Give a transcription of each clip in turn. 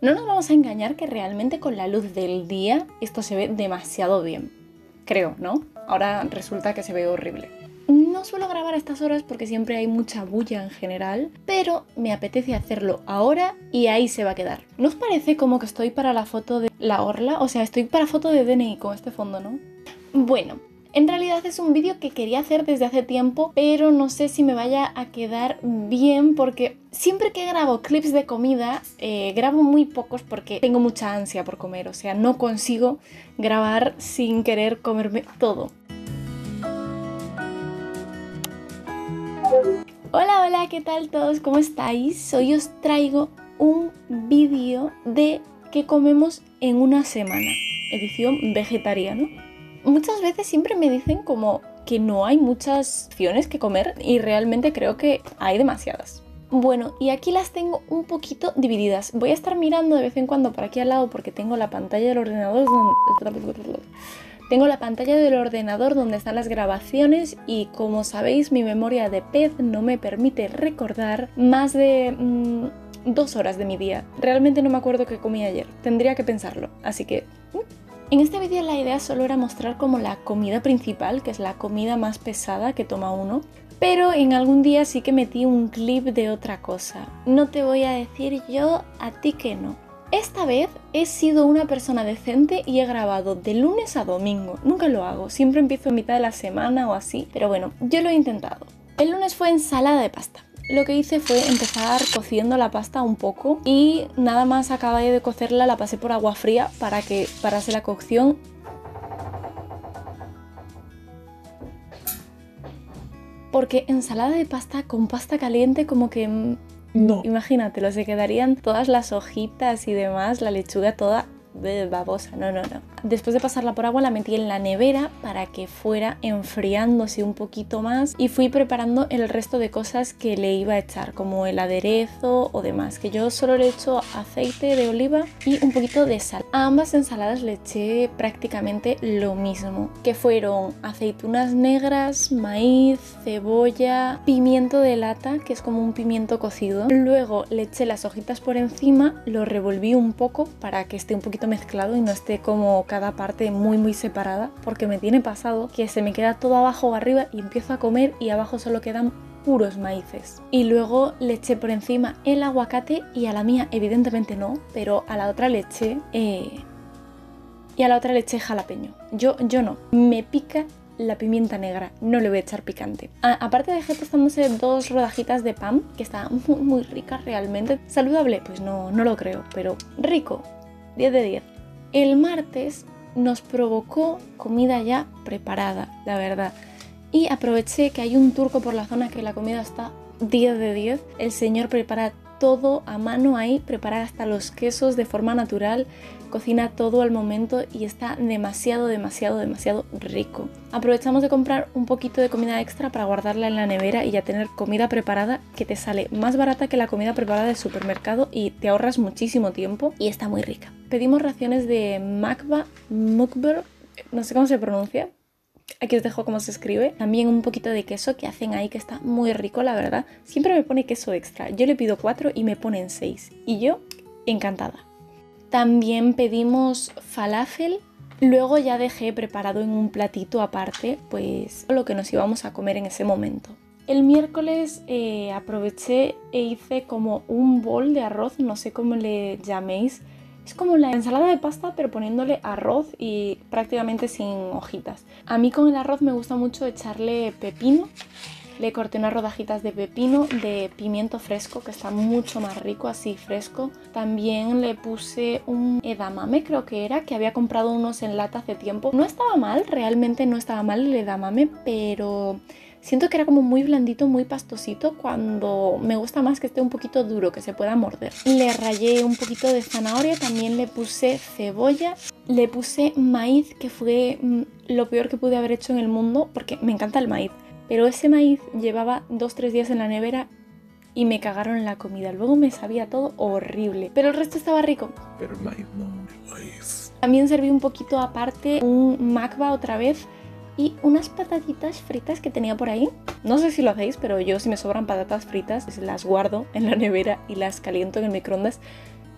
No nos vamos a engañar que realmente con la luz del día esto se ve demasiado bien. Creo, ¿no? Ahora resulta que se ve horrible. No suelo grabar a estas horas porque siempre hay mucha bulla en general, pero me apetece hacerlo ahora y ahí se va a quedar. ¿No os parece como que estoy para la foto de la orla? O sea, estoy para foto de DNI con este fondo, ¿no? Bueno, en realidad es un vídeo que quería hacer desde hace tiempo, pero no sé si me vaya a quedar bien porque siempre que grabo clips de comida, grabo muy pocos porque tengo mucha ansia por comer, o sea, no consigo grabar sin querer comerme todo. Hola, hola, ¿qué tal todos? ¿Cómo estáis? Hoy os traigo un vídeo de qué comemos en una semana, edición vegetariana. Muchas veces siempre me dicen como que no hay muchas opciones que comer y realmente creo que hay demasiadas. Bueno, y aquí las tengo un poquito divididas. Voy a estar mirando de vez en cuando por aquí al lado porque tengo la pantalla del ordenador donde están las grabaciones y como sabéis mi memoria de pez no me permite recordar más de 2 horas de mi día. Realmente no me acuerdo qué comí ayer, tendría que pensarlo, así que... En este vídeo la idea solo era mostrar como la comida principal, que es la comida más pesada que toma uno, pero en algún día sí que metí un clip de otra cosa. No te voy a decir yo a ti que no. Esta vez he sido una persona decente y he grabado de lunes a domingo. Nunca lo hago, siempre empiezo en mitad de la semana o así, pero bueno, yo lo he intentado. El lunes fue ensalada de pasta. Lo que hice fue empezar cociendo la pasta un poco y nada más acabé de cocerla la pasé por agua fría para que parase la cocción. Porque ensalada de pasta con pasta caliente como que... No. Imagínatelo, se quedarían todas las hojitas y demás, la lechuga toda babosa, no. Después de pasarla por agua la metí en la nevera para que fuera enfriándose un poquito más y fui preparando el resto de cosas que le iba a echar, como el aderezo o demás, que yo solo le echo aceite de oliva y un poquito de sal. A ambas ensaladas le eché prácticamente lo mismo, que fueron aceitunas negras, maíz, cebolla, pimiento de lata, que es como un pimiento cocido. Luego le eché las hojitas por encima, lo revolví un poco para que esté un poquito mezclado y no esté como cada parte muy separada, porque me tiene pasado que se me queda todo abajo o arriba y empiezo a comer y abajo solo quedan puros maíces. Y luego le eché por encima el aguacate y a la mía evidentemente no, pero a la otra le eché jalapeño. Yo no, me pica la pimienta negra, no le voy a echar picante. Aparte dejé tostándose 2 rodajitas de pan, que estaban muy ricas realmente. ¿Saludable? Pues no lo creo, pero rico. 10 de 10. El martes nos provocó comida ya preparada, la verdad. Y aproveché que hay un turco por la zona que la comida está 10 de 10. El señor prepara todo a mano ahí, prepara hasta los quesos de forma natural, cocina todo al momento y está demasiado rico. Aprovechamos de comprar un poquito de comida extra para guardarla en la nevera y ya tener comida preparada que te sale más barata que la comida preparada del supermercado y te ahorras muchísimo tiempo y está muy rica. Pedimos raciones de mukber, no sé cómo se pronuncia. Aquí os dejo cómo se escribe. También un poquito de queso que hacen ahí que está muy rico, la verdad. Siempre me pone queso extra. Yo le pido 4 y me ponen 6. Y yo, encantada. También pedimos falafel. Luego ya dejé preparado en un platito aparte, pues lo que nos íbamos a comer en ese momento. El miércoles aproveché e hice como un bol de arroz, no sé cómo le llaméis. Es como la ensalada de pasta pero poniéndole arroz y prácticamente sin hojitas. A mí con el arroz me gusta mucho echarle pepino. Le corté unas rodajitas de pepino, de pimiento fresco que está mucho más rico así fresco. También le puse un edamame creo que era, que había comprado unos en lata hace tiempo. No estaba mal, realmente no estaba mal el edamame, pero... siento que era como muy blandito, muy pastosito, cuando me gusta más que esté un poquito duro, que se pueda morder. Le rallé un poquito de zanahoria, también le puse cebolla, le puse maíz, que fue lo peor que pude haber hecho en el mundo, porque me encanta el maíz. Pero ese maíz llevaba 2-3 días en la nevera y me cagaron en la comida. Luego me sabía todo horrible, pero el resto estaba rico. Pero el maíz no, el maíz. También serví un poquito aparte un makba otra vez, y unas patatitas fritas que tenía por ahí. No sé si lo hacéis, pero yo si me sobran patatas fritas las guardo en la nevera y las caliento en el microondas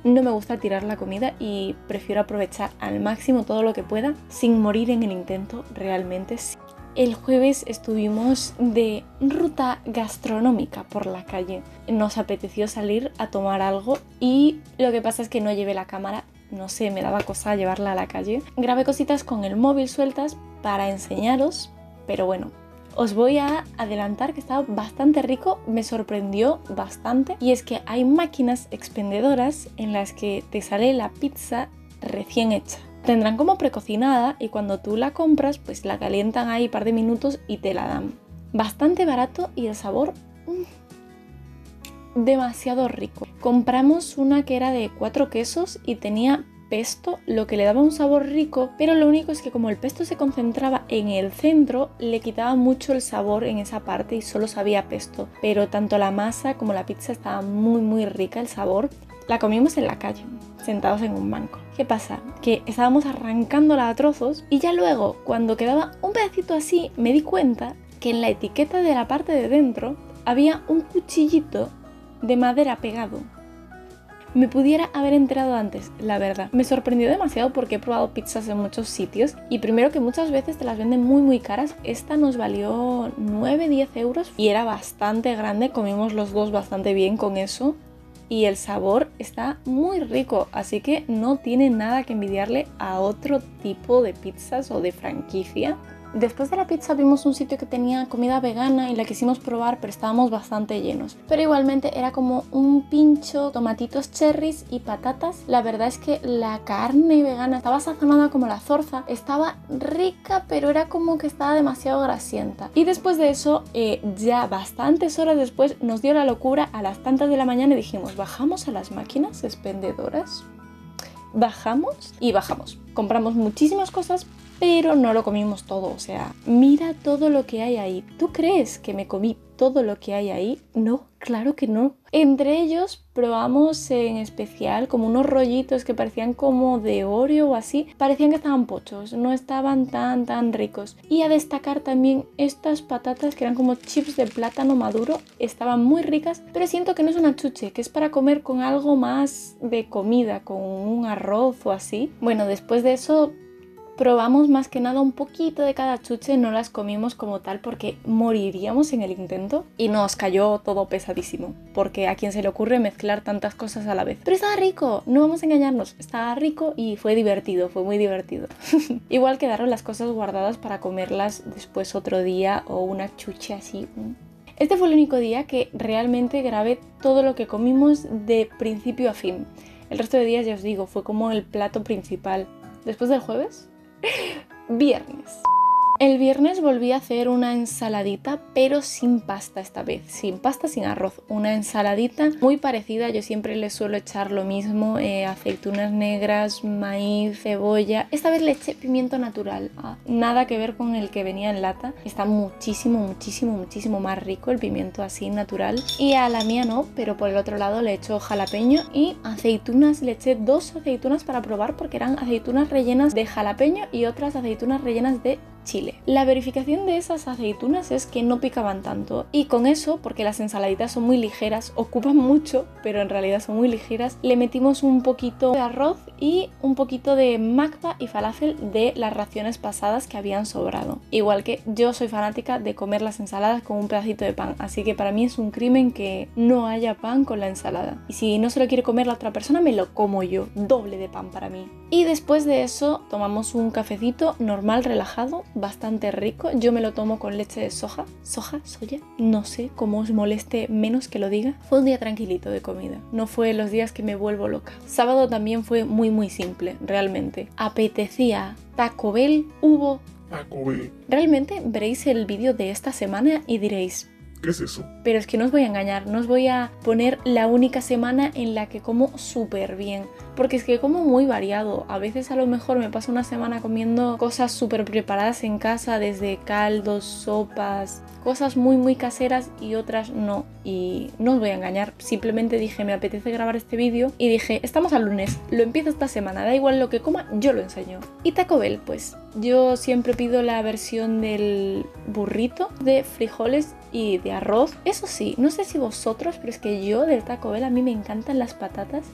no me gusta tirar la comida y prefiero aprovechar al máximo todo lo que pueda sin morir en el intento realmente. El jueves estuvimos de ruta gastronómica por la calle. Nos apeteció salir a tomar algo y lo que pasa es que no llevé la cámara. No sé, me daba cosa llevarla a la calle. Grabé cositas con el móvil sueltas para enseñaros, pero bueno, os voy a adelantar que estaba bastante rico, me sorprendió bastante. Y es que hay máquinas expendedoras en las que te sale la pizza recién hecha. Tendrán como precocinada y cuando tú la compras, pues la calientan ahí un par de minutos y te la dan. Bastante barato y el sabor demasiado rico. Compramos una que era de 4 quesos y tenía pesto, lo que le daba un sabor rico, pero lo único es que como el pesto se concentraba en el centro, le quitaba mucho el sabor en esa parte y solo sabía pesto. Pero tanto la masa como la pizza estaba muy rica el sabor. La comimos en la calle, sentados en un banco. ¿Qué pasa? Que estábamos arrancándola a trozos y ya luego, cuando quedaba un pedacito así, me di cuenta que en la etiqueta de la parte de dentro había un cuchillito de madera pegado. Me pudiera haber enterado antes, la verdad. Me sorprendió demasiado porque he probado pizzas en muchos sitios y primero que muchas veces te las venden muy caras. Esta nos valió 9-10 euros y era bastante grande, comimos los dos bastante bien con eso. Y el sabor está muy rico, así que no tiene nada que envidiarle a otro tipo de pizzas o de franquicia. Después de la pizza vimos un sitio que tenía comida vegana y la quisimos probar, pero estábamos bastante llenos. Pero igualmente era como un pincho, tomatitos cherries y patatas. La verdad es que la carne vegana estaba sazonada como la zorza. Estaba rica, pero era como que estaba demasiado grasienta. Y después de eso, ya bastantes horas después, nos dio la locura a las tantas de la mañana y dijimos, ¿bajamos a las máquinas expendedoras? Bajamos y bajamos. Compramos muchísimas cosas, pero no lo comimos todo, o sea, mira todo lo que hay ahí. ¿Tú crees que me comí todo lo que hay ahí? No, claro que no. Entre ellos probamos en especial como unos rollitos que parecían como de Oreo o así. Parecían que estaban pochos, no estaban tan ricos. Y a destacar también estas patatas que eran como chips de plátano maduro. Estaban muy ricas, pero siento que no es una chuche, que es para comer con algo más de comida, con un arroz o así. Bueno, después de eso probamos más que nada un poquito de cada chuche, no las comimos como tal porque moriríamos en el intento y nos cayó todo pesadísimo, porque a quien se le ocurre mezclar tantas cosas a la vez. Pero estaba rico, no vamos a engañarnos, estaba rico y fue divertido, fue muy divertido. Igual quedaron las cosas guardadas para comerlas después otro día o una chuche así. Este fue el único día que realmente grabé todo lo que comimos de principio a fin. El resto de días, ya os digo, fue como el plato principal. Después del jueves, viernes. El viernes volví a hacer una ensaladita, pero sin pasta esta vez. Sin pasta, sin arroz. Una ensaladita muy parecida. Yo siempre le suelo echar lo mismo. Aceitunas negras, maíz, cebolla. Esta vez le eché pimiento natural. Nada que ver con el que venía en lata. Está muchísimo más rico el pimiento así natural. Y a la mía no, pero por el otro lado le echo jalapeño y aceitunas. Le eché 2 aceitunas para probar porque eran aceitunas rellenas de jalapeño y otras aceitunas rellenas de chile. La verificación de esas aceitunas es que no picaban tanto y con eso, porque las ensaladitas son muy ligeras, ocupan mucho, pero en realidad son muy ligeras, le metimos un poquito de arroz y un poquito de makba y falafel de las raciones pasadas que habían sobrado. Igual que yo soy fanática de comer las ensaladas con un pedacito de pan, así que para mí es un crimen que no haya pan con la ensalada. Y si no se lo quiere comer la otra persona, me lo como yo, doble de pan para mí. Y después de eso tomamos un cafecito normal, relajado, bastante rico. Yo me lo tomo con leche de soja, soya, no sé cómo os moleste menos que lo diga. Fue un día tranquilito de comida, no fue los días que me vuelvo loca. Sábado también fue muy simple, realmente. Apetecía Taco Bell, hubo Taco Bell. Realmente veréis el vídeo de esta semana y diréis, ¿Qué es eso? pero es que no os voy a engañar, no os voy a poner la única semana en la que como súper bien, porque es que como muy variado. A veces a lo mejor me paso una semana comiendo cosas súper preparadas en casa, desde caldos, sopas, cosas muy caseras y otras no. Y no os voy a engañar, simplemente dije, me apetece grabar este vídeo y dije, estamos al lunes, lo empiezo esta semana, da igual lo que coma, yo lo enseño. Y Taco Bell, pues yo siempre pido la versión del burrito de frijoles y de arroz. Eso sí, no sé si vosotros, pero es que yo del Taco Bell a mí me encantan las patatas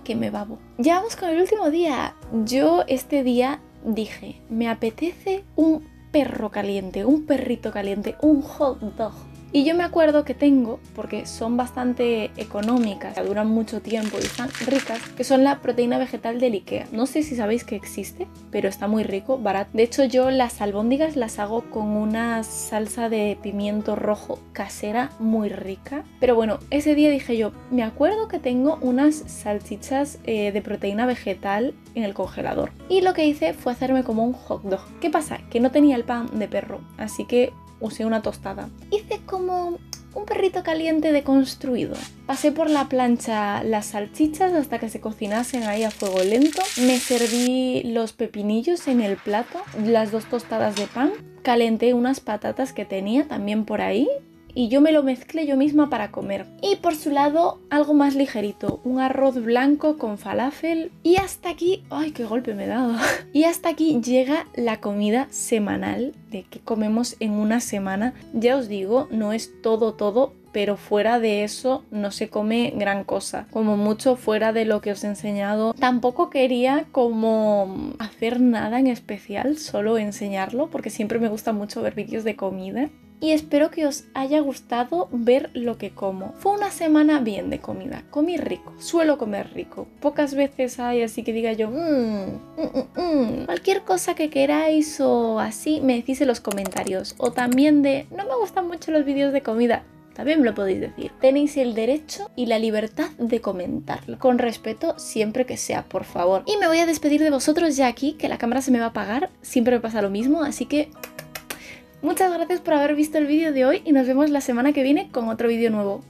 que me babo. Ya vamos con el último día. Yo este día dije, me apetece un perro caliente, un perrito caliente, un hot dog. Y yo me acuerdo que tengo, porque son bastante económicas, duran mucho tiempo y están ricas, que son la proteína vegetal del IKEA. No sé si sabéis que existe, pero está muy rico, barato. De hecho, yo las albóndigas las hago con una salsa de pimiento rojo casera muy rica. Pero bueno, ese día dije yo, me acuerdo que tengo unas salchichas de proteína vegetal en el congelador. Y lo que hice fue hacerme como un hot dog. ¿Qué pasa? Que no tenía el pan de perro, así que usé una tostada. Hice como un perrito caliente deconstruido. Pasé por la plancha las salchichas hasta que se cocinasen ahí a fuego lento. Me serví los pepinillos en el plato, las 2 tostadas de pan. Calenté unas patatas que tenía también por ahí. Y yo me lo mezclé yo misma para comer. Y por su lado, algo más ligerito, un arroz blanco con falafel. Y hasta aquí... ¡Ay, qué golpe me he dado! Y hasta aquí llega la comida semanal de que comemos en una semana. Ya os digo, no es todo, pero fuera de eso no se come gran cosa. Como mucho fuera de lo que os he enseñado. Tampoco quería como hacer nada en especial, solo enseñarlo, porque siempre me gusta mucho ver vídeos de comida. Y espero que os haya gustado ver lo que como. Fue una semana bien de comida, comí rico, suelo comer rico. Pocas veces hay así que diga yo, cualquier cosa que queráis o así me decís en los comentarios. O también de, no me gustan mucho los vídeos de comida. También me lo podéis decir. Tenéis el derecho y la libertad de comentarlo. Con respeto siempre que sea, por favor. Y me voy a despedir de vosotros ya aquí, que la cámara se me va a apagar. Siempre me pasa lo mismo, así que... muchas gracias por haber visto el vídeo de hoy y nos vemos la semana que viene con otro vídeo nuevo.